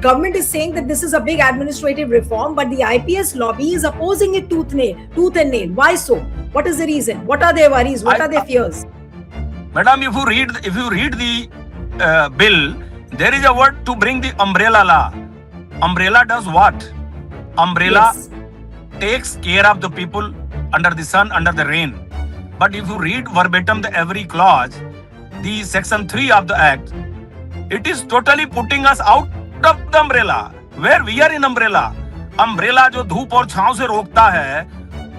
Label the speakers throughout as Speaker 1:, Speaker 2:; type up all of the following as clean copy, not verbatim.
Speaker 1: government is saying that this is a big administrative reform, but the IPS lobby is opposing it tooth and nail. Why so? What is the reason? What are their worries? What are their fears?
Speaker 2: Madam, if you read the bill, there is a word to bring the umbrella law. Umbrella does what? Umbrella takes care of the people under the sun, under the rain. But if you read verbatim the every clause, the section 3 of the act, it is totally putting us out of the umbrella. Where we are in umbrella. Umbrella जो धूप और छांव से रोकता है,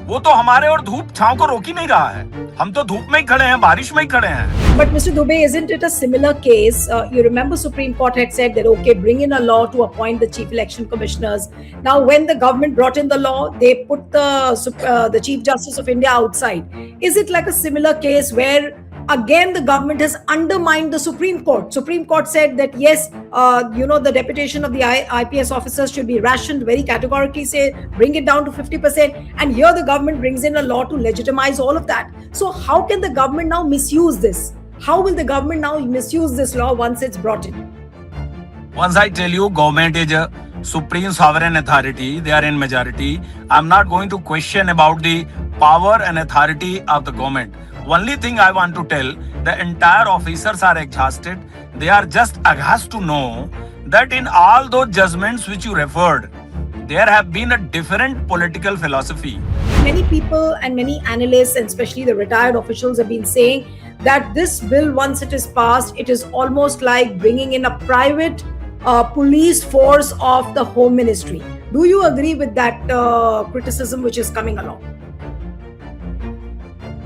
Speaker 2: वो तो हमारे और धूप छांव को रोक ही नहीं रहा है. हम तो धूप में ही खड़े हैं, बारिश में ही खड़े हैं.
Speaker 1: But Mr. Dubey, isn't it a similar case? You remember Supreme Court had said that, okay, bring in a law to appoint the chief election commissioners. Now, when the government brought in the law, they put the Chief Justice of India outside. Is it like a similar case where again the government has undermined the Supreme Court? Supreme Court said that yes, the deputation of the IPS officers should be rationed, very categorically say bring it down to 50%, and here the government brings in a law to legitimize all of that. So how can the government now misuse this? How will the government now misuse this law once it's brought in?
Speaker 2: Once I tell you government is a supreme sovereign authority, they are in majority. I'm not going to question about the power and authority of the government. Only thing I want to tell, the entire officers are exhausted. They are just aghast to know that in all those judgments which you referred, there have been a different political philosophy.
Speaker 1: Many people and many analysts, and especially the retired officials, have been saying that this bill, once it is passed, it is almost like bringing in a private police force of the Home Ministry. Do you agree with that criticism which is coming along?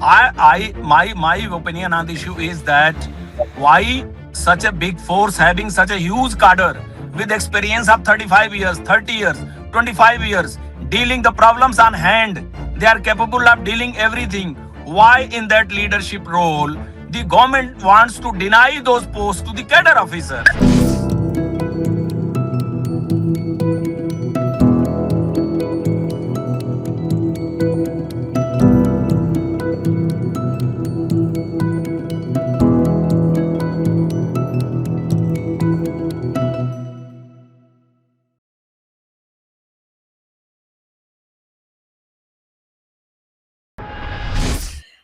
Speaker 2: My opinion on the issue is that why such a big force having such a huge cadre with experience of 35 years, 30 years, 25 years, dealing the problems on hand, they are capable of dealing everything. Why in that leadership role, the government wants to deny those posts to the cadre officers?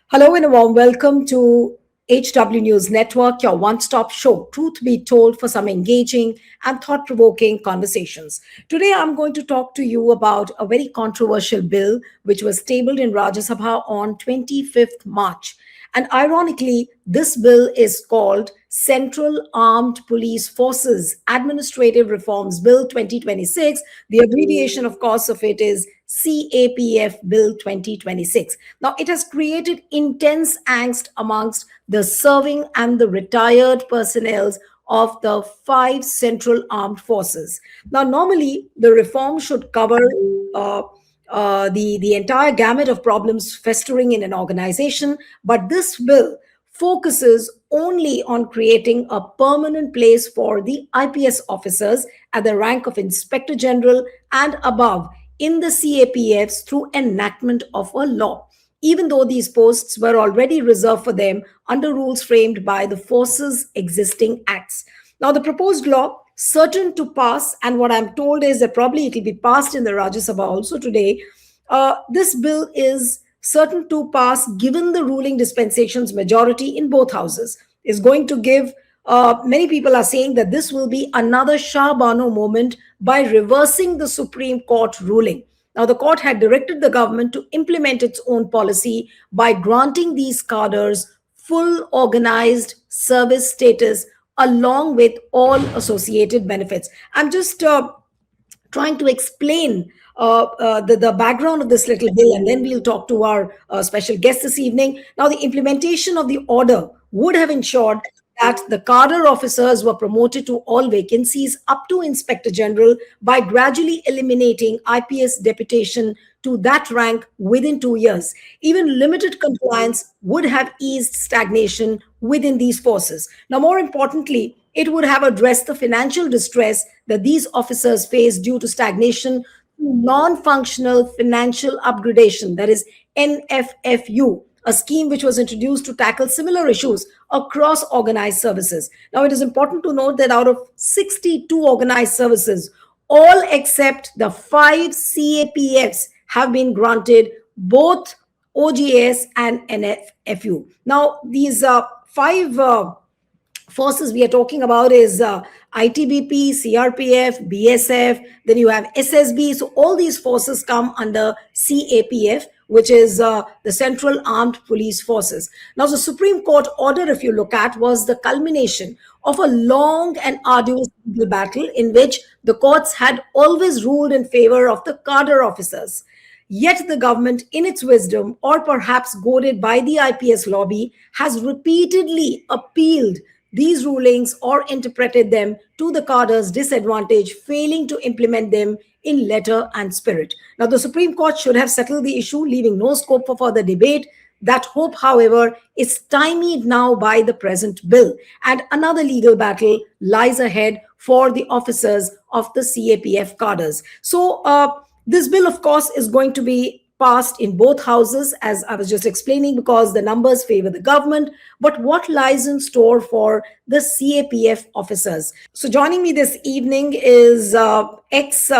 Speaker 1: Hello and a warm welcome to HW News Network, your one-stop show, truth be told, for some engaging and thought-provoking conversations. Today, I'm going to talk to you about a very controversial bill which was tabled in Rajya Sabha on 25th March. And ironically, this bill is called Central Armed Police Forces Administrative Reforms Bill 2026. The abbreviation, of course, of it is CAPF Bill 2026. Now, it has created intense angst amongst the serving and the retired personnel of the 5 central armed forces. Now, normally, the reform should cover the entire gamut of problems festering in an organization, but this bill focuses only on creating a permanent place for the IPS officers at the rank of Inspector General and above in the CAPFs through enactment of a law, even though these posts were already reserved for them under rules framed by the force's existing acts. Now, the proposed law, certain to pass, and what I'm told is that probably it will be passed in the Rajya Sabha also today, this bill is certain to pass given the ruling dispensation's majority in both houses, is going to give, many people are saying that this will be another Shah Bano moment by reversing the Supreme Court ruling. Now, the court had directed the government to implement its own policy by granting these cadres full organized service status along with all associated benefits. I'm just trying to explain the background of this little bill, and then we'll talk to our special guest this evening. Now, the implementation of the order would have ensured that the cadre officers were promoted to all vacancies up to Inspector General by gradually eliminating IPS deputation to that rank within 2 years. Even limited compliance would have eased stagnation within these forces. Now, more importantly, it would have addressed the financial distress that these officers face due to stagnation through non-functional financial upgradation, that is NFFU, a scheme which was introduced to tackle similar issues across organized services. Now, it is important to note that out of 62 organized services, all except the five CAPFs have been granted both OGS and NFFU. Now, these five forces we are talking about is ITBP, CRPF, BSF, then you have SSB. So all these forces come under CAPF, which is the Central Armed Police Forces. Now, the Supreme Court order, if you look at, was the culmination of a long and arduous legal battle in which the courts had always ruled in favor of the cadre officers. Yet the government, in its wisdom, or perhaps goaded by the IPS lobby, has repeatedly appealed these rulings or interpreted them to the cadre's disadvantage, failing to implement them in letter and spirit. Now, the Supreme Court should have settled the issue, leaving no scope for further debate. That hope, however, is stymied now by the present bill, and another legal battle lies ahead for the officers of the CAPF cadres. So, this bill, of course, is going to be passed in both houses, as I was just explaining, because the numbers favor the government. But what lies in store for the CAPF officers? So, joining me this evening is ex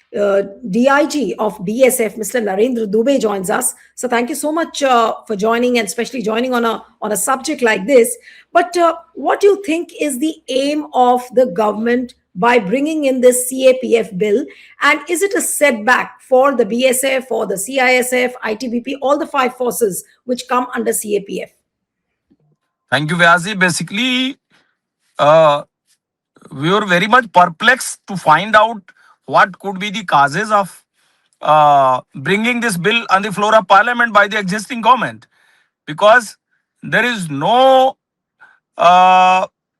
Speaker 1: DIG of BSF, Mr. Narendra Dubey, joins us. So, thank you so much for joining, and especially joining on a subject like this. But what do you think is the aim of the government by bringing in this CAPF bill? And is it a setback for the BSF, for the CISF, ITBP, all the five forces which come under CAPF?
Speaker 2: Thank you, Vyasi. Basically, uh, we were very much perplexed to find out what could be the causes of bringing this bill on the floor of parliament by the existing government, because there is no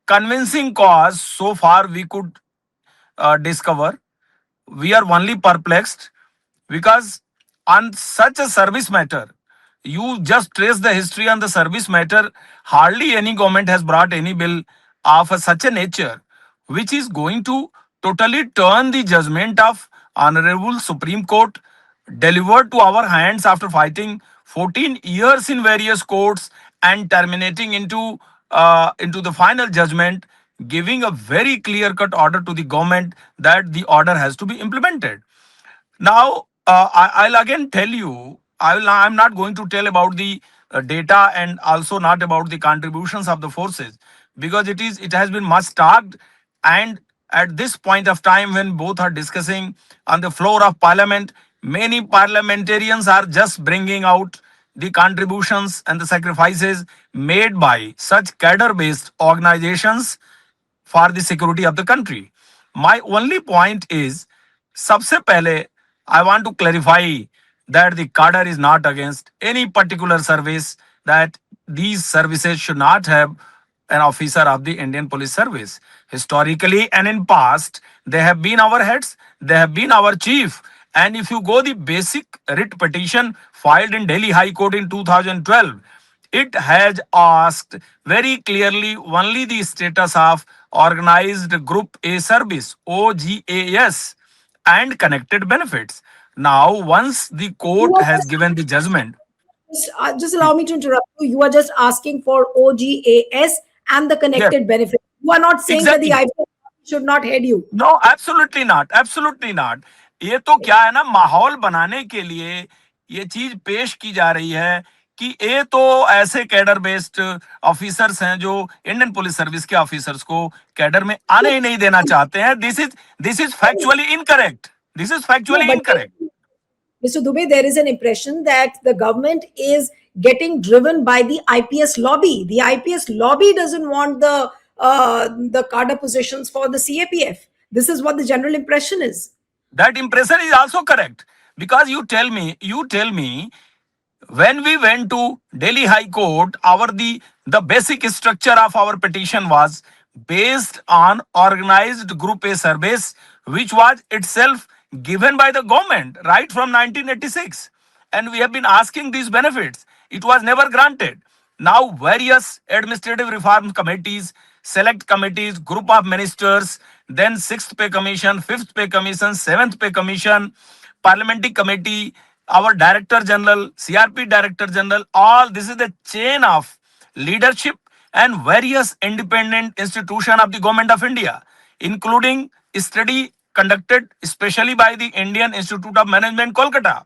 Speaker 2: convincing cause so far we could discover. We are only perplexed because on such a service matter, you just trace the history on the service matter, hardly any government has brought any bill of such a nature which is going to totally turn the judgment of honorable Supreme Court delivered to our hands after fighting 14 years in various courts and terminating into the final judgment, giving a very clear cut order to the government that the order has to be implemented. Now, I'll again tell you, I'm not going to tell about the data and also not about the contributions of the forces, because it has been much talked, and at this point of time when both are discussing on the floor of parliament, many parliamentarians are just bringing out the contributions and the sacrifices made by such cadre-based organizations for the security of the country. My only point is, सबसे पहले I want to clarify that the cadre is not against any particular service, that these services should not have an officer of the Indian Police Service. Historically and in past, they have been our heads, they have been our chief. And if you go the basic writ petition filed in Delhi High Court in 2012, it has asked very clearly only the status of organized group A service, OGAS, and connected benefits. Now, once the
Speaker 1: You
Speaker 2: court
Speaker 1: are
Speaker 2: has
Speaker 1: just,
Speaker 2: given the judgment,
Speaker 1: just allow me to interrupt you. You are just asking for OGAS and the
Speaker 2: yes,
Speaker 1: connected benefit. You are not saying that the
Speaker 2: exactly.
Speaker 1: IPS should not head you.
Speaker 2: No absolutely not, absolutely not. ये तो क्या है ना, माहौल बनाने के लिए ये चीज पेश की जा रही है कि ये तो ऐसे कैडर बेस्ड ऑफिसर्स हैं जो इंडियन पुलिस सर्विस के ऑफिसर्स को कैडर में आने ही नहीं देना चाहते हैं. This is factually incorrect. This is
Speaker 1: No,
Speaker 2: factually
Speaker 1: but
Speaker 2: incorrect.
Speaker 1: Mr. Dubey, there is an impression that the government is getting driven by the IPS lobby. The IPS lobby doesn't want the cadre positions for the CAPF. This is what the general impression is.
Speaker 2: That impression is also correct, because you tell me when we went to Delhi High Court, the basic structure of our petition was based on organized group A service, which was itself given by the government right from 1986, and we have been asking these benefits. It was never granted. Now various administrative reform committees, select committees, group of ministers, then sixth pay commission, fifth pay commission, seventh pay commission, parliamentary committee, our Director General, CRP Director General, all this is the chain of leadership and various independent institutions of the Government of India, including study conducted especially by the Indian Institute of Management, Kolkata.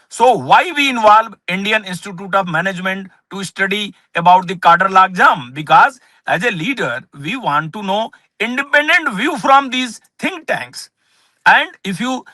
Speaker 2: So why we involve Indian Institute of Management to study about the cadre log jam? Because as a leader, we want to know independent view from these think tanks. And if you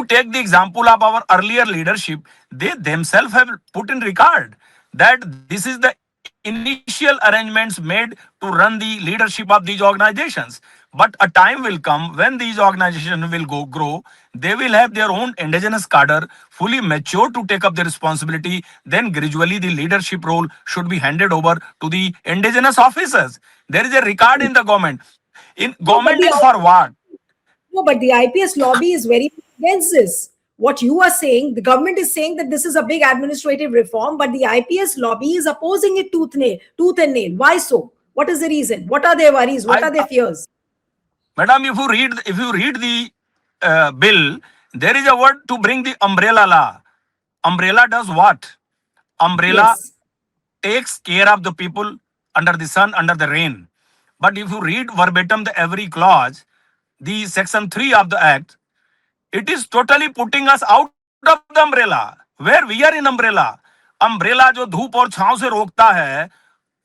Speaker 2: take the example of our earlier leadership, they themselves have put in record that this is the initial arrangements made to run the leadership of these organizations. But a time will come when these organizations will grow. They will have their own indigenous cadre fully mature to take up the responsibility. Then gradually the leadership role should be handed over to the indigenous officers. There is a record in the government. In
Speaker 1: No, but
Speaker 2: government is for what?
Speaker 1: no, but the IPS lobby is very against this. What you are saying, the government is saying that this is a big administrative reform, but the IPS lobby is opposing it tooth and nail. Why so? What is the reason? What are their worries? What
Speaker 2: I,
Speaker 1: are their fears?
Speaker 2: Madam, if you read the bill, there is a word to bring the umbrella law. Umbrella does what? Umbrella
Speaker 1: Yes.
Speaker 2: takes care of the people under the sun, under the rain. But if you read verbatim the every clause, the section 3 of the act, it is totally putting us out of the umbrella. Where we are in umbrella. umbrella जो धूप और छांव से रोकता है,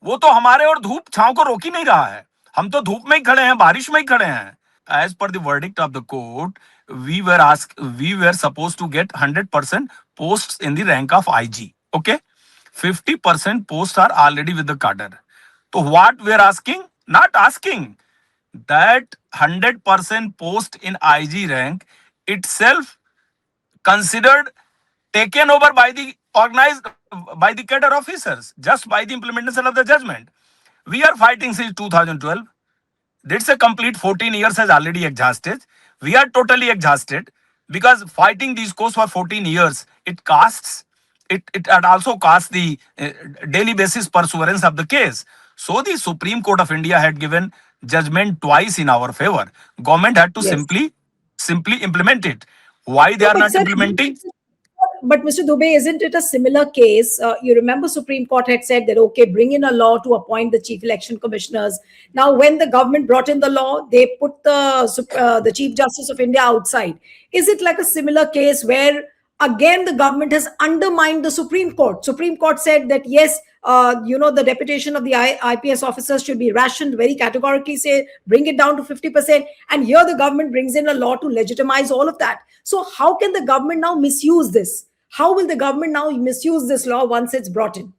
Speaker 2: वो तो हमारे और धूप छांव को रोक ही नहीं रहा है. हम तो धूप में ही खड़े हैं, बारिश में ही खड़े हैं. As per the verdict of the court, we were supposed to get 100% posts in the rank of IG. Okay, 50% posts are already with the cadre. So what we are asking? Not asking that 100% post in IG rank itself considered taken over by the organized by the cadre officers just by the implementation of the judgment. We are fighting since 2012. That's a complete 14 years has already exhausted. We are totally exhausted because fighting these courts for 14 years, it costs, it also costs the daily basis pursuance of the case. So the Supreme Court of India had given judgment twice in our favor. Government had to
Speaker 1: Yes.
Speaker 2: simply implement it. Why they
Speaker 1: No,
Speaker 2: are
Speaker 1: but
Speaker 2: not
Speaker 1: sir,
Speaker 2: implementing?
Speaker 1: but Mr. Dubey, isn't it a similar case? You remember Supreme Court had said that, okay, bring in a law to appoint the chief election commissioners. Now, when the government brought in the law, they put the Chief Justice of India outside. Is it like a similar case where, again, the government has undermined the Supreme Court? Supreme Court said that, yes, the deputation of the IPS officers should be rationed, very categorically say, bring it down to 50%. And here the government brings in a law to legitimize all of that. So how can the government now misuse this? How will the government now misuse this law once it's brought in?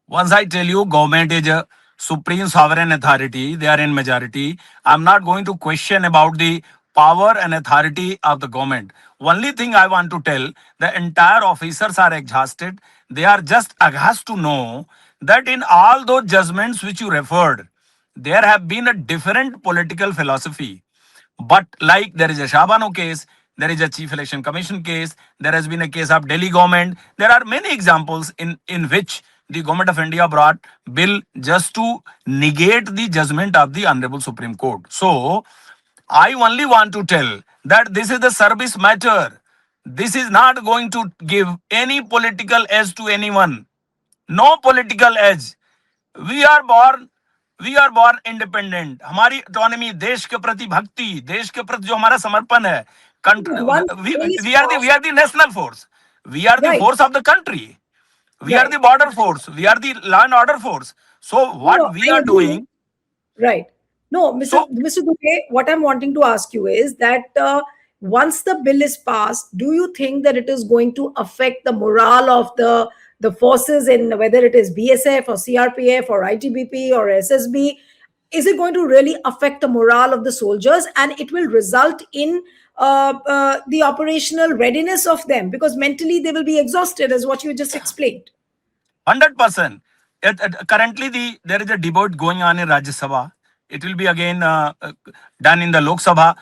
Speaker 2: Once I tell you, government is a supreme sovereign authority. They are in majority. I'm not going to question about the power and authority of the government. Only thing I want to tell, the entire officers are exhausted. They are just aghast to know that in all those judgments which you referred, there have been a different political philosophy. But like there is a Shabano case, there is a Chief Election Commission case, there has been a case of Delhi government. There are many examples in which the government of India brought bill just to negate the judgment of the Honorable Supreme Court. So I only want to tell that this is the service matter. This is not going to give any political edge to anyone. No political edge. We are born independent. हमारी autonomy, देश के प्रति भक्ति, देश के प्रति जो हमारा समर्पण है,
Speaker 1: One bill is
Speaker 2: we are the national force, we are the
Speaker 1: right,
Speaker 2: force of the country, we are
Speaker 1: right.
Speaker 2: the border force, we are the law and order force. So what
Speaker 1: No,
Speaker 2: we
Speaker 1: I
Speaker 2: are
Speaker 1: agree.
Speaker 2: doing,
Speaker 1: Right. No,
Speaker 2: so
Speaker 1: Mr. Dubey, what I'm wanting to ask you is that once the bill is passed, do you think that it is going to affect the morale of the forces in whether it is BSF or CRPF or ITBP or SSB? Is it going to really affect the morale of the soldiers, and it will result in the operational readiness of them, because mentally they will be exhausted, as what you just explained?
Speaker 2: 100%. Currently, there is a debate going on in Rajya Sabha. It will be again done in the Lok Sabha.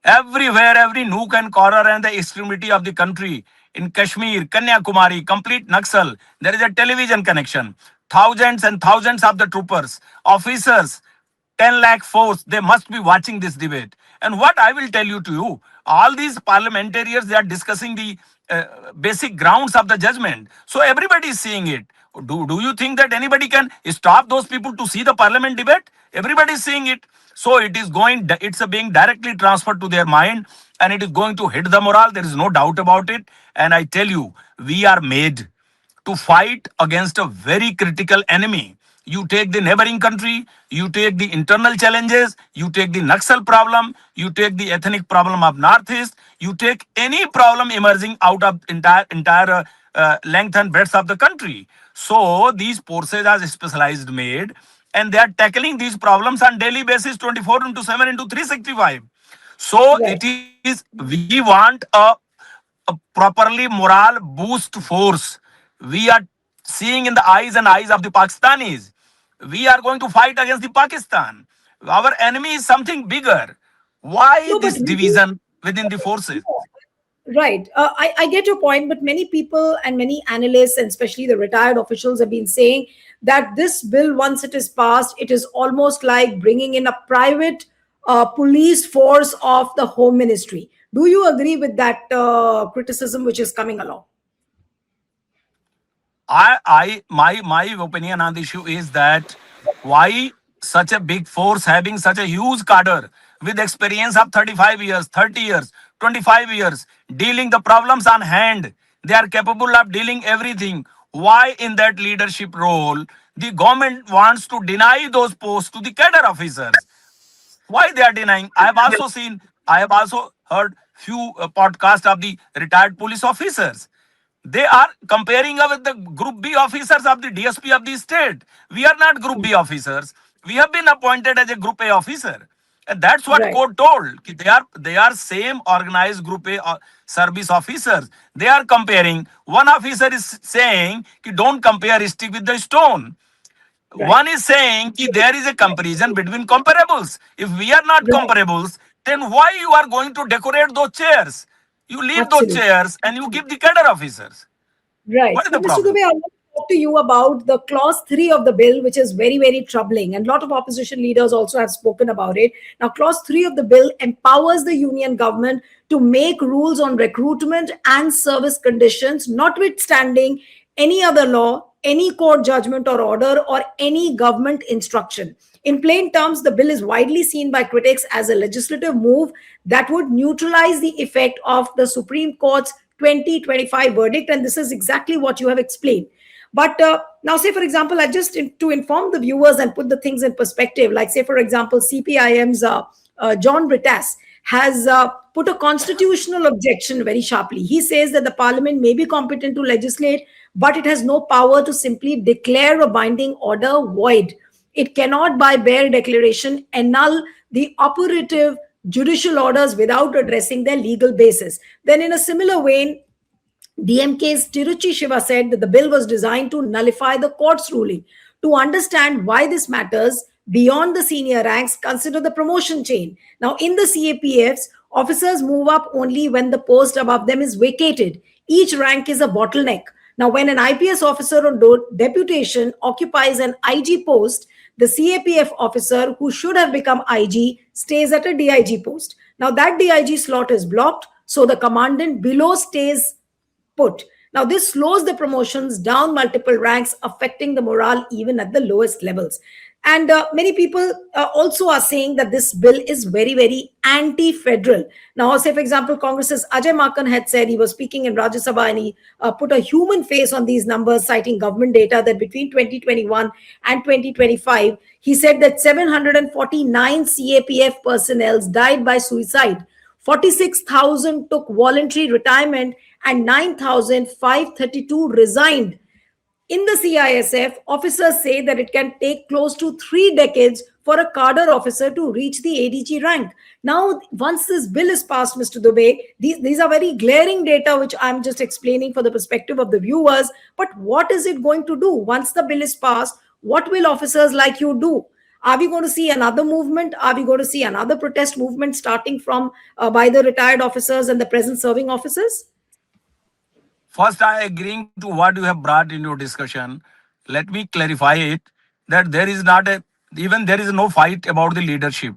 Speaker 2: Everywhere, every nook and corner and the extremity of the country, in Kashmir, Kanyakumari, complete Naxal, there is a television connection. Thousands and thousands of the troopers, officers, 10 lakh force, they must be watching this debate. And what I will tell you, all these parliamentarians, they are discussing the basic grounds of the judgment. So everybody is seeing it. Do you think that anybody can stop those people to see the parliament debate? Everybody is seeing it. So it's being directly transferred to their mind, and it is going to hit the morale. There is no doubt about it. And I tell you, we are made to fight against a very critical enemy. You take the neighboring country, you take the internal challenges, you take the Naxal problem, you take the ethnic problem of Northeast, you take any problem emerging out of entire length and breadth of the country. So these forces are specialized made, and they are tackling these problems on daily basis, 24 into 7 into 365. So it
Speaker 1: Right.
Speaker 2: is, we want a properly moral boost force. We are seeing in the eyes of the Pakistanis. We are going to fight against the Pakistan. Our enemy is something bigger. Why
Speaker 1: No, but
Speaker 2: this division within the forces?
Speaker 1: right. I get your point, but many people and many analysts, and especially the retired officials, have been saying that this bill, once it is passed, it is almost like bringing in a private police force of the Home Ministry. Do you agree with that criticism which is coming along?
Speaker 2: My opinion on the issue is that why such a big force having such a huge cadre with experience of 35 years, 30 years, 25 years, dealing the problems on hand, they are capable of dealing everything. Why in that leadership role the government wants to deny those posts to the cadre officers? Why they are denying? I have also heard few podcasts of the retired police officers. They are comparing us with the Group B officers of the DSP of the state. We are not Group B officers. We have been appointed as a Group A officer. And that's what
Speaker 1: Right.
Speaker 2: court told. They are same organized Group A service officers. They are comparing. One officer is saying, don't compare stick with the stone.
Speaker 1: Right.
Speaker 2: One is saying that there is a comparison between comparables. If we are not
Speaker 1: Right.
Speaker 2: comparables, then why you are going to decorate those chairs? You leave those
Speaker 1: Absolutely.
Speaker 2: chairs and you give the cadre officers.
Speaker 1: Right.
Speaker 2: What is the
Speaker 1: But Mr.
Speaker 2: problem?
Speaker 1: Dubey, I want to talk to you about the clause 3 of the bill, which is very, very troubling. And a lot of opposition leaders also have spoken about it. Now, clause 3 of the bill empowers the union government to make rules on recruitment and service conditions, notwithstanding any other law, any court judgment or order, or any government instruction. In plain terms, the bill is widely seen by critics as a legislative move that would neutralize the effect of the Supreme Court's 2025 verdict. And this is exactly what you have explained. But now, say, for example, to inform the viewers and put the things in perspective, like, say, for example, CPIM's John Britas has put a constitutional objection very sharply. He says that the parliament may be competent to legislate, but it has no power to simply declare a binding order void. It cannot, by bare declaration, annul the operative judicial orders without addressing their legal basis. Then, in a similar vein, DMK's Tiruchi Shiva said that the bill was designed to nullify the court's ruling. To understand why this matters, beyond the senior ranks, consider the promotion chain. Now, in the CAPFs, officers move up only when the post above them is vacated. Each rank is a bottleneck. Now, when an IPS officer on deputation occupies an IG post, the CAPF officer who should have become IG stays at a DIG post. Now, that DIG slot is blocked, so the commandant below stays put. Now, this slows the promotions down multiple ranks, affecting the morale even at the lowest levels. And many people also are saying that this bill is very, very anti federal. Now, say, for example, Congress's Ajay Makan had said, he was speaking in Rajya Sabha, and he put a human face on these numbers, citing government data that between 2021 and 2025, he said that 749 CAPF personnel died by suicide. 46,000 took voluntary retirement and 9,532 resigned. In the CISF, officers say that it can take close to 3 decades for a cadre officer to reach the ADG rank. Now, once this bill is passed, Mr. Dubey, these are very glaring data, which I'm just explaining for the perspective of the viewers. But what is it going to do? Once the bill is passed, what will officers like you do? Are we going to see another movement? Are we going to see another protest movement starting from by the retired officers and the present serving officers?
Speaker 2: First, I agreeing to what you have brought in your discussion. Let me clarify it that Even there is no fight about the leadership.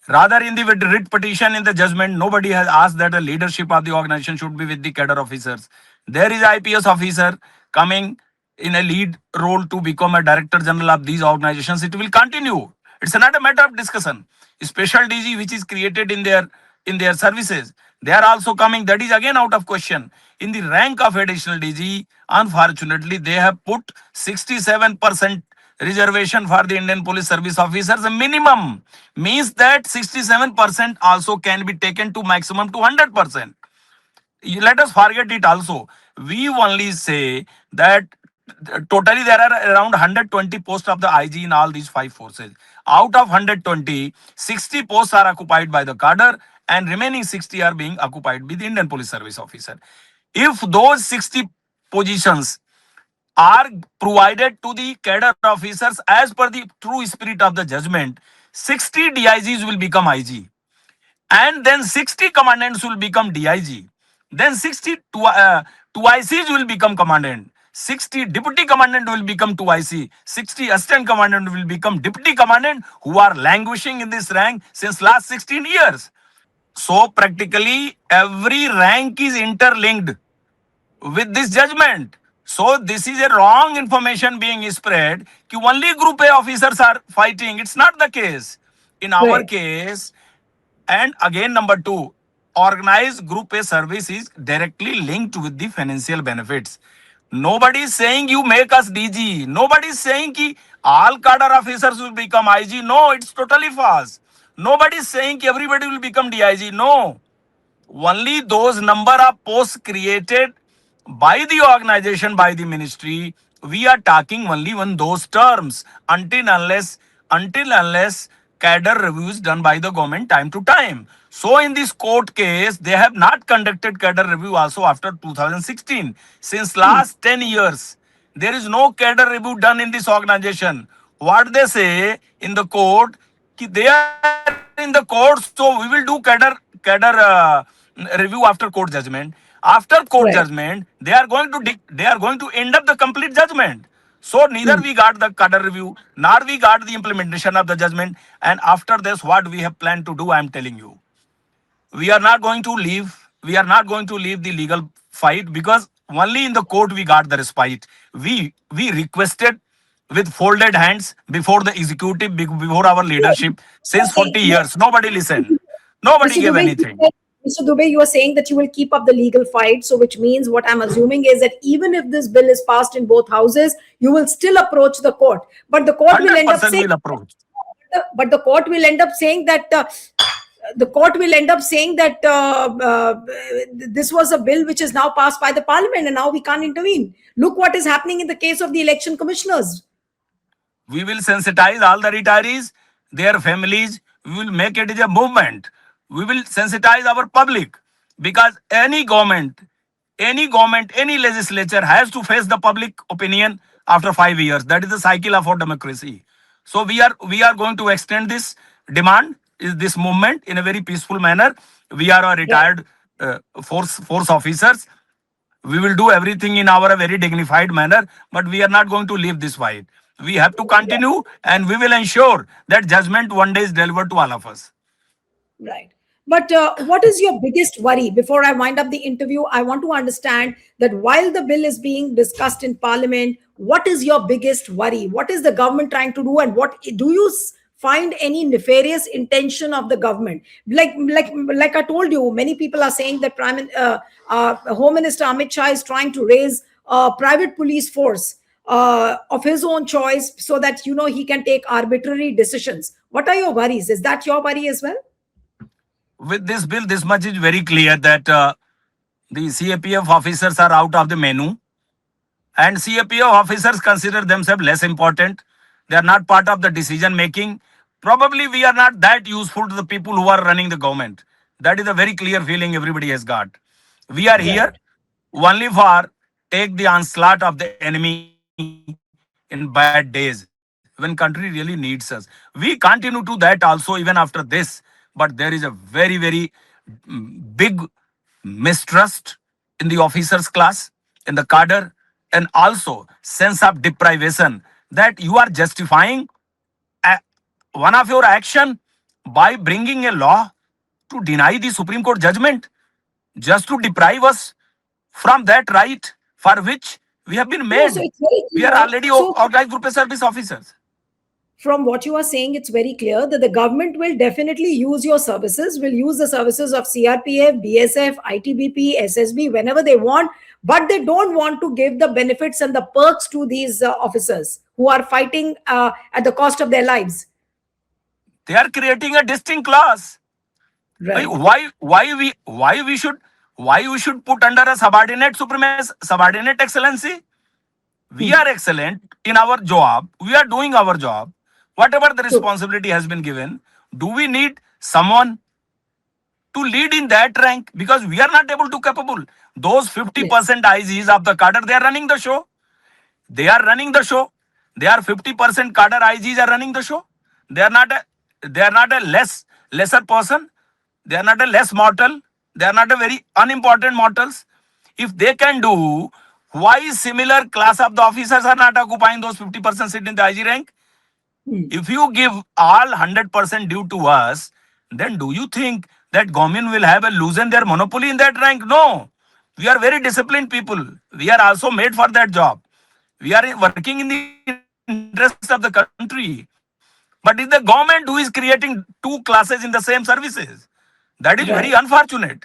Speaker 2: Rather, in the writ petition in the judgment, nobody has asked that the leadership of the organization should be with the cadre officers. There is IPS officer coming in a lead role to become a director general of these organizations. It will continue. It's not a matter of discussion. Special DG which is created in their services, they are also coming. That is again out of question. In the rank of additional DG, unfortunately, they have put 67% reservation for the Indian Police Service officers. A minimum means that 67% also can be taken to maximum to 100%. Let us forget it also. We only say that totally there are around 120 posts of the IG in all these five forces. Out of 120, 60 posts are occupied by the cadre and remaining 60 are being occupied by the Indian Police Service officer. If those 60 positions are provided to the cadre officers as per the true spirit of the judgment, 60 DIGs will become IG, and then 60 commandants will become DIG, then 2 ICs will become commandant, 60 deputy commandant will become 2 IC, 60 assistant commandant will become deputy commandant, who are languishing in this rank since last 16 years. So practically every rank is interlinked with this judgment. So this is a wrong information being spread कि only group A officers are fighting. It's not the case. In our
Speaker 1: Right.
Speaker 2: case, and again number two, organized group A service is directly linked with the financial benefits. Nobody is saying you make us DG. Nobody is saying कि all cadre officers will become IG. No, it's totally false. Nobody is saying कि everybody will become DIG. No. Only those number of posts created by the organization, by the ministry, we are talking only on those terms until unless cadre reviews done by the government time to time. So in this court case, they have not conducted cadre review also after 2016. Since last 10 years, there is no cadre review done in this organization. What they say in the court, कि they are in the court, so we will do cadre review after court judgment. After court
Speaker 1: Right.
Speaker 2: judgment, they are going to end up the complete judgment. So neither
Speaker 1: Hmm.
Speaker 2: we got the cadre review nor we got the implementation of the judgment. And after this, what we have planned to do, I am telling you, we are not going to leave. We are not going to leave the legal fight, because only in the court we got the respite. We requested with folded hands before the executive, before our leadership since 40 years. Nobody listened. Nobody
Speaker 1: Mr.
Speaker 2: gave
Speaker 1: Dubey,
Speaker 2: anything.
Speaker 1: Mr. Dubey, you are saying that you will keep up the legal fight. So, which means what I'm assuming is that even if this bill is passed in both houses, you will still approach the court. But the court will end up
Speaker 2: 100%
Speaker 1: saying,
Speaker 2: will approach.
Speaker 1: but the court will end up saying that the court will end up saying that this was a bill which is now passed by the parliament and now we can't intervene. Look what is happening in the case of the election commissioners.
Speaker 2: We will sensitize all the retirees, their families. We will make it as a movement. We will sensitize our public, because any legislature has to face the public opinion after 5 years. That is the cycle of our democracy. So we are going to extend this demand, is this movement in a very peaceful manner. We are a
Speaker 1: Right.
Speaker 2: retired force officers. We will do everything in our very dignified manner, but we are not going to leave this fight. We have to continue, and we will ensure that judgment one day is delivered to all of us.
Speaker 1: Right. But what is your biggest worry? Before I wind up the interview, I want to understand that while the bill is being discussed in Parliament, what is your biggest worry? What is the government trying to do, and what do you find any nefarious intention of the government? Like I told you, many people are saying that Home Minister Amit Shah is trying to raise a private police force of his own choice, so that he can take arbitrary decisions. What are your worries? Is that your worry as well?
Speaker 2: With this bill, this much is very clear that the CAPF officers are out of the menu, and CAPF officers consider themselves less important. They are not part of the decision making. Probably we are not that useful to the people who are running the government. That is a very clear feeling everybody has got. We are here
Speaker 1: Right.
Speaker 2: only for take the onslaught of the enemy in bad days when country really needs us. We continue to that also even after this. But there is a very, very big mistrust in the officers class, in the cadre, and also sense of deprivation that you are justifying your action by bringing a law to deny the Supreme Court judgment, just to deprive us from that right for which we have been
Speaker 1: No, so
Speaker 2: made.
Speaker 1: it's very
Speaker 2: We are
Speaker 1: clear.
Speaker 2: already
Speaker 1: So
Speaker 2: organized group service officers.
Speaker 1: from what you are saying, it's very clear that the government will definitely use your services, will use the services of CRPF, BSF, ITBP, SSB whenever they want, but they don't want to give the benefits and the perks to these officers who are fighting at the cost of their lives.
Speaker 2: They are creating a distinct class.
Speaker 1: Right.
Speaker 2: Why we should put under a subordinate excellency? We are excellent in our job. We are doing our job. Whatever the
Speaker 1: True.
Speaker 2: responsibility has been given, do we need someone to lead in that rank? Because we are not able to capable. Those 50% IGs of the cadre, they are running the show. They are running the show. They are 50% cadre IGs are running the show. They are not a lesser person. They are not a less mortal. They are not a very unimportant mortals. If they can do, why similar class of the officers are not occupying those 50% seat in the IG rank? If you give all 100% due to us, then do you think that government will have a loosen their monopoly in that rank? No. We are very disciplined people. We are also made for that job. We are working in the interest of the country. But it's the government who is creating two classes in the same services. That is very unfortunate.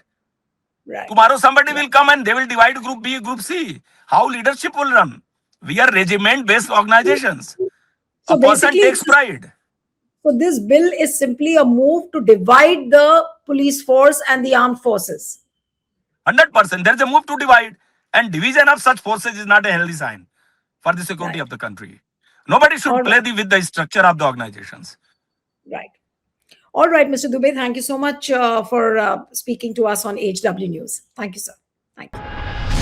Speaker 1: Right.
Speaker 2: Tomorrow somebody will come and they will divide group B, group C. How leadership will run? We are regiment-based organizations. A
Speaker 1: So
Speaker 2: person
Speaker 1: basically,
Speaker 2: takes pride.
Speaker 1: so this bill is simply a move to divide the police force and the armed forces.
Speaker 2: 100%. There is a move to divide. And division of such forces is not a healthy sign for the security
Speaker 1: Right.
Speaker 2: of the country. Nobody should
Speaker 1: All
Speaker 2: play
Speaker 1: right.
Speaker 2: with the structure of the organizations.
Speaker 1: Right. All right, Mr. Dubey, thank you so much for speaking to us on HW News. Thank you, sir. Thank you.